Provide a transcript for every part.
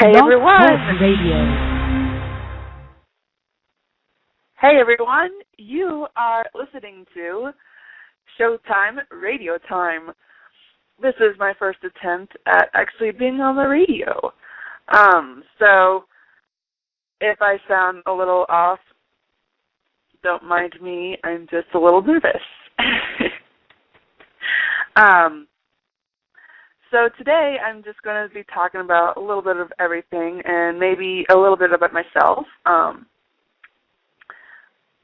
Hey Blog everyone! Talk Radio. Hey everyone! You are listening to Showtime Radio Time. This is my first attempt at actually being on the radio. So if I sound a little off, don't mind me. I'm just a little nervous. So today I'm just going to be talking about a little bit of everything and maybe a little bit about myself.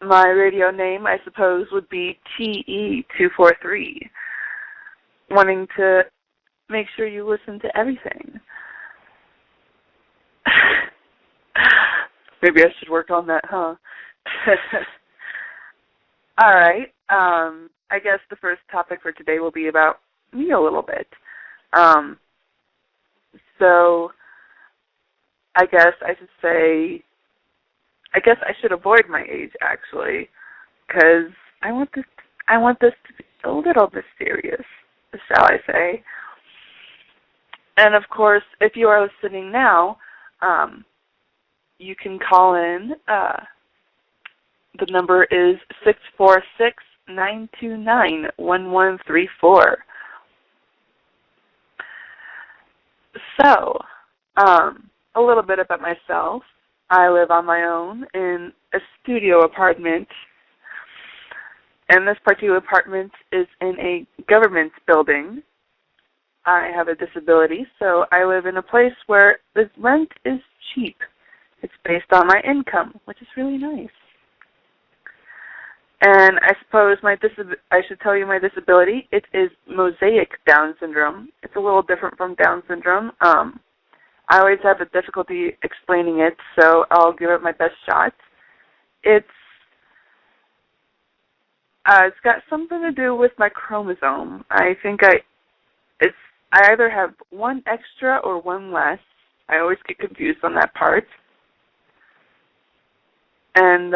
My radio name, I suppose, would be TE243, wanting to make sure you listen to everything. Maybe I should work on that, huh? All right. I guess the first topic for today will be about me a little bit. So I guess I should avoid my age, actually, because I want this to be a little mysterious, shall I say. And of course, if you are listening now, you can call in. The number is 646-929-1134. So, a little bit about myself. I live on my own in a studio apartment, and this particular apartment is in a government building. I have a disability, so I live in a place where the rent is cheap. It's based on my income, which is really nice. And I suppose I should tell you my disability. It is mosaic Down syndrome. It's a little different from Down syndrome. I always have a difficulty explaining it, so I'll give it my best shot. It's got something to do with my chromosome. I think I either have one extra or one less. I always get confused on that part. And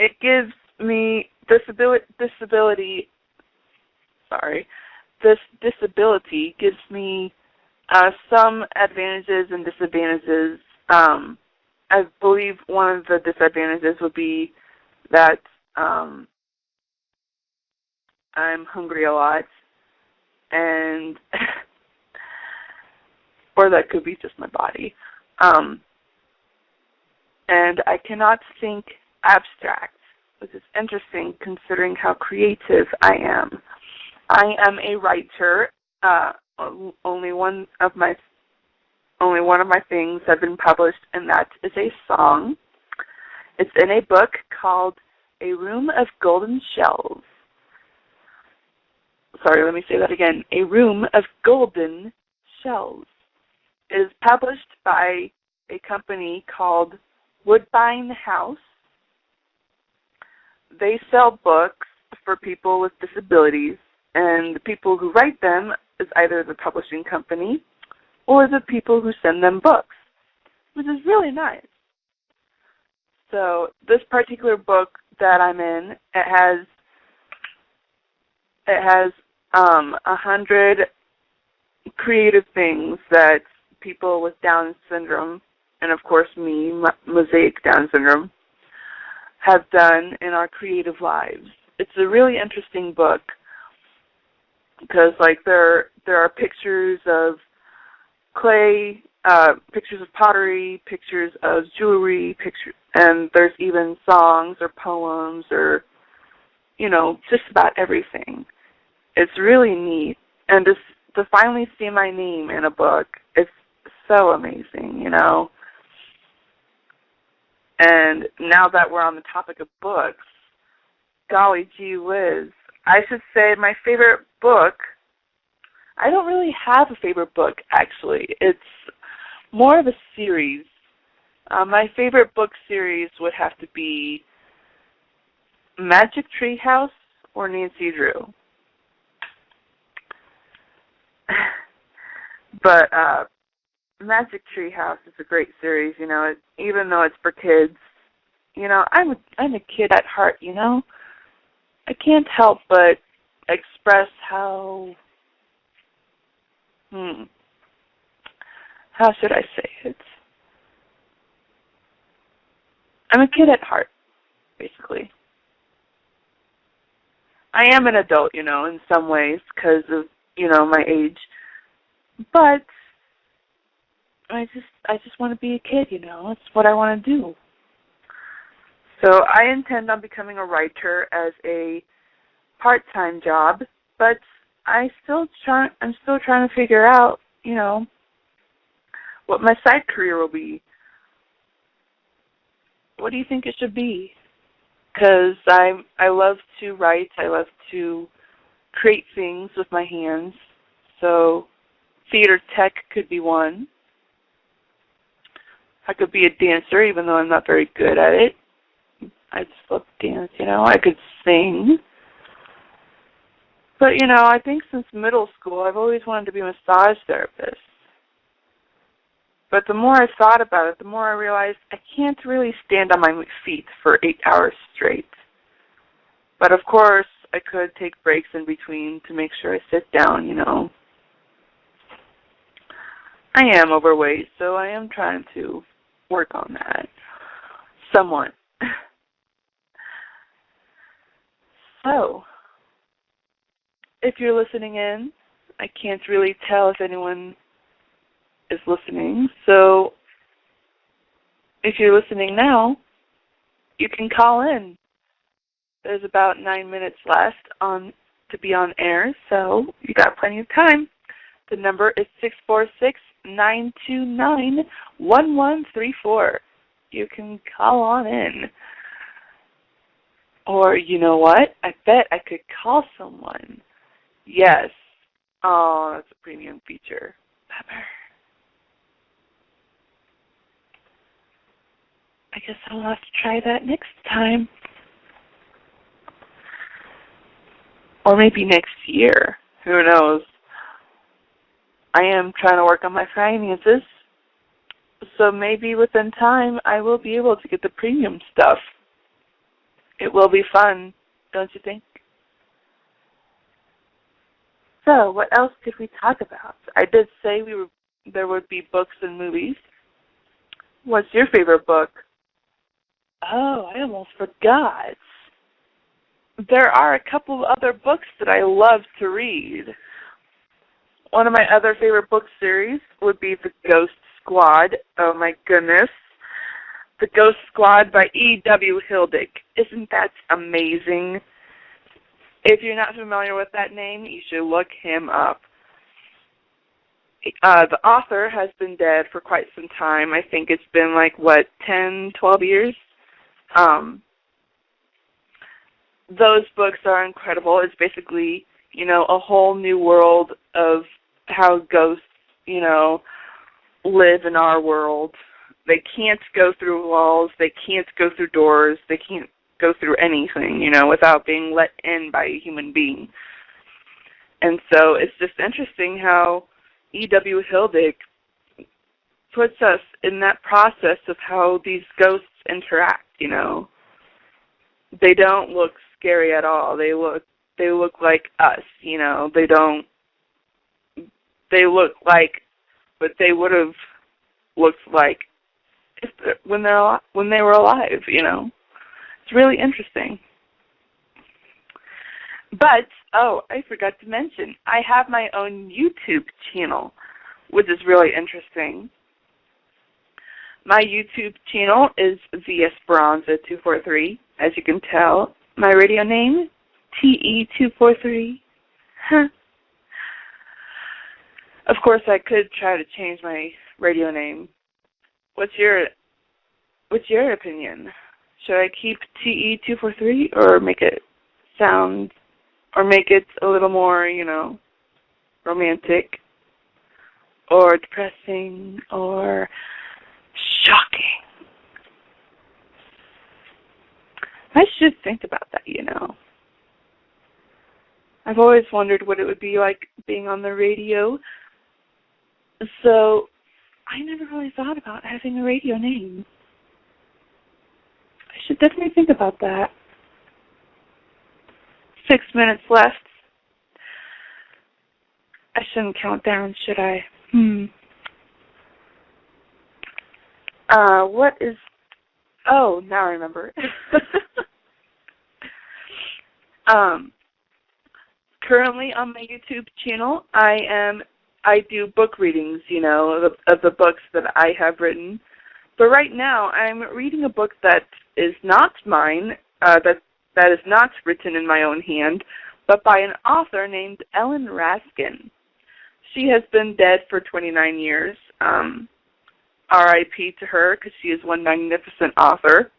it gives me This disability gives me some advantages and disadvantages. I believe one of the disadvantages would be that I'm hungry a lot, and or that could be just my body. And I cannot think abstract, which is interesting considering how creative I am. I am a writer. Only one of my things have been published, and that is a song. It's in a book called A Room of Golden Shells. Sorry, let me say that again. A Room of Golden Shells. It is published by a company called Woodbine House. They sell books for people with disabilities, and the people who write them is either the publishing company or the people who send them books, which is really nice. So this particular book that I'm in, it has 100 creative things that people with Down syndrome, and of course me, mosaic Down syndrome, have done in our creative lives. It's a really interesting book because, like, there are pictures of clay, pictures of pottery, pictures of jewelry, and there's even songs or poems or, just about everything. It's really neat, and to finally see my name in a book, it's so amazing, And now that we're on the topic of books, golly gee whiz, I should say my favorite book, I don't really have a favorite book, actually. It's more of a series. My favorite book series would have to be Magic Tree House or Nancy Drew. But Magic Tree House is a great series, even though it's for kids. I'm a kid at heart, I can't help but express how how should I say it? I'm a kid at heart, basically. I am an adult, in some ways because of, my age. But I just want to be a kid, It's what I want to do. So I intend on becoming a writer as a part-time job, but I'm still trying to figure out, what my side career will be. What do you think it should be? Because I love to write. I love to create things with my hands. So theater tech could be one. I could be a dancer, even though I'm not very good at it. I just love to dance, I could sing. But, I think since middle school, I've always wanted to be a massage therapist. But the more I thought about it, the more I realized I can't really stand on my feet for 8 hours straight. But, of course, I could take breaks in between to make sure I sit down, I am overweight, so I am trying to work on that somewhat. So, if you're listening in, I can't really tell if anyone is listening. So, if you're listening now, you can call in. There's about 9 minutes left to be on air, so you got plenty of time. The number is 646-929-1134. You can call on in. Or, you know what? I bet I could call someone. Yes. Oh, that's a premium feature. Pepper. I guess I'll have to try that next time. Or maybe next year. Who knows? I am trying to work on my finances. So maybe within time I will be able to get the premium stuff. It will be fun, don't you think? So, what else could we talk about? I did say there would be books and movies. What's your favorite book? Oh, I almost forgot. There are a couple of other books that I love to read. One of my other favorite book series would be The Ghost Squad. Oh my goodness. The Ghost Squad by E.W. Hildick. Isn't that amazing? If you're not familiar with that name, you should look him up. The author has been dead for quite some time. I think it's been 10, 12 years? Those books are incredible. It's basically, a whole new world of how ghosts, live in our world. They can't go through walls. They can't go through doors. They can't go through anything, without being let in by a human being. And so it's just interesting how E.W. Hildick puts us in that process of how these ghosts interact, They don't look scary at all. They look like us, They look like what they would have looked like when they were alive, It's really interesting. But, I forgot to mention, I have my own YouTube channel, which is really interesting. My YouTube channel is TE243, as you can tell. My radio name, TE243. Of course, I could try to change my radio name. What's your opinion? Should I keep TE243 or make it a little more, romantic or depressing or shocking? I should think about that, I've always wondered what it would be like being on the radio. So I never really thought about having a radio name. I should definitely think about that. 6 minutes left. I shouldn't count down, should I? What is... Oh, now I remember. Currently on my YouTube channel, I do book readings, of the books that I have written. But right now, I'm reading a book that is not mine, that is not written in my own hand, but by an author named Ellen Raskin. She has been dead for 29 years. R.I.P. to her, because she is one magnificent author.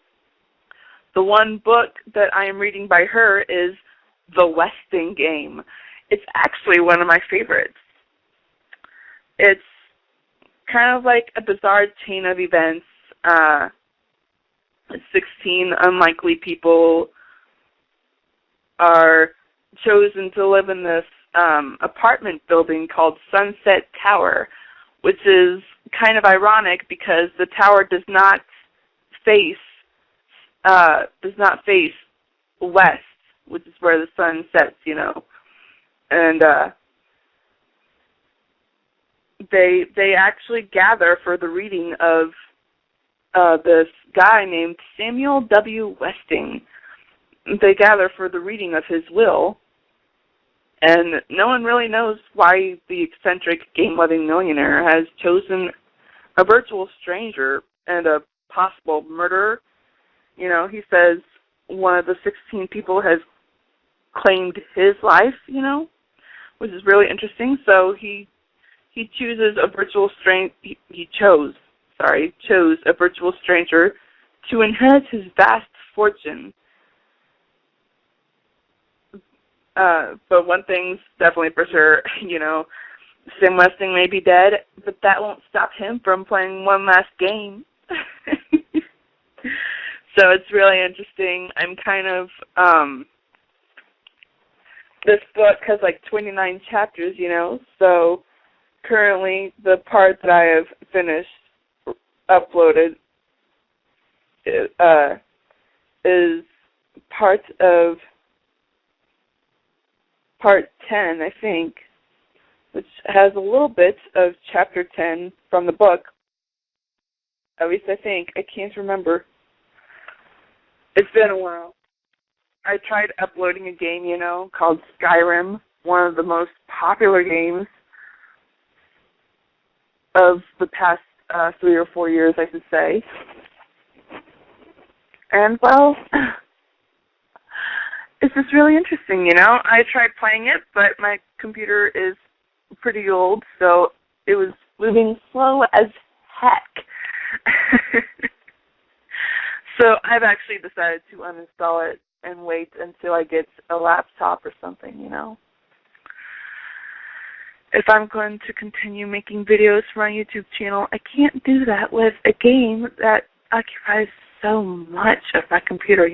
The one book that I am reading by her is The Westing Game. It's actually one of my favorites. It's kind of like a bizarre chain of events. 16 unlikely people are chosen to live in this apartment building called Sunset Tower, which is kind of ironic because the tower does not face west, which is where the sun sets, and they actually gather for the reading of this guy named Samuel W. Westing. They gather for the reading of his will, and no one really knows why the eccentric game-loving millionaire has chosen a virtual stranger and a possible murderer. He says one of the 16 people has claimed his life, which is really interesting. So he chooses a virtual chose a virtual stranger to inherit his vast fortune. But one thing's definitely for sure, Sam Westing may be dead, but that won't stop him from playing one last game. So it's really interesting. I'm kind of, this book has like 29 chapters, so currently the part that I have finished, uploaded, is part of part 10, I think, which has a little bit of chapter 10 from the book. At least I think. I can't remember. It's been a while. I tried uploading a game, called Skyrim, one of the most popular games of the past 3 or 4 years, I should say. And, well, it's just really interesting, I tried playing it, but my computer is pretty old, so it was moving slow as heck. So I've actually decided to uninstall it and wait until I get a laptop or something, If I'm going to continue making videos for my YouTube channel, I can't do that with a game that occupies so much of my computer,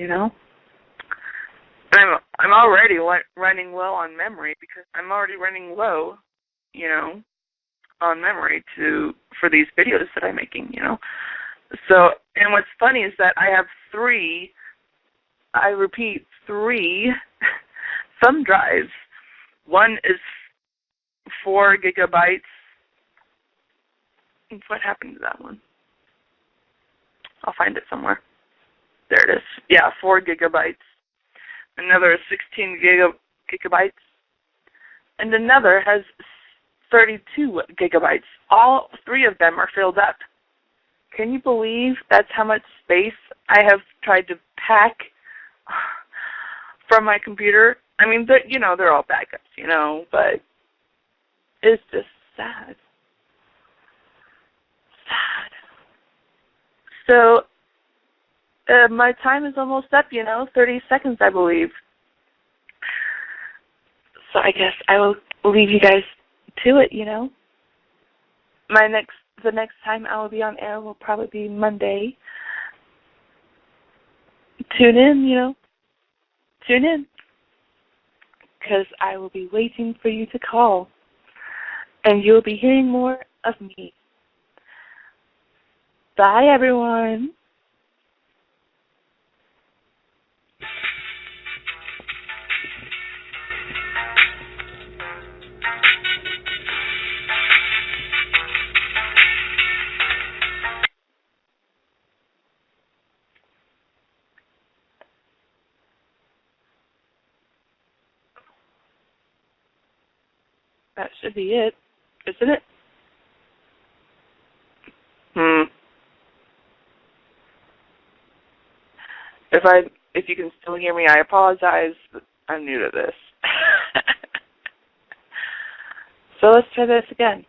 I'm already running low on memory because I'm already running low, on memory for these videos that I'm making, So, and what's funny is that I have 3 thumb drives. One is 4 gigabytes. What happened to that one? I'll find it somewhere. There it is. Yeah, 4 gigabytes. Another is 16 gigabytes. And another has 32 gigabytes. All 3 of them are filled up. Can you believe that's how much space I have tried to pack from my computer? I mean, they're all backups, but it's just sad. Sad. So, my time is almost up, 30 seconds, I believe. So I guess I will leave you guys to it, The next time I will be on air will probably be Monday. Tune in, Tune in. Because I will be waiting for you to call. And you'll be hearing more of me. Bye, everyone. That should be it, isn't it? If you can still hear me, I apologize. I'm new to this. So let's try this again.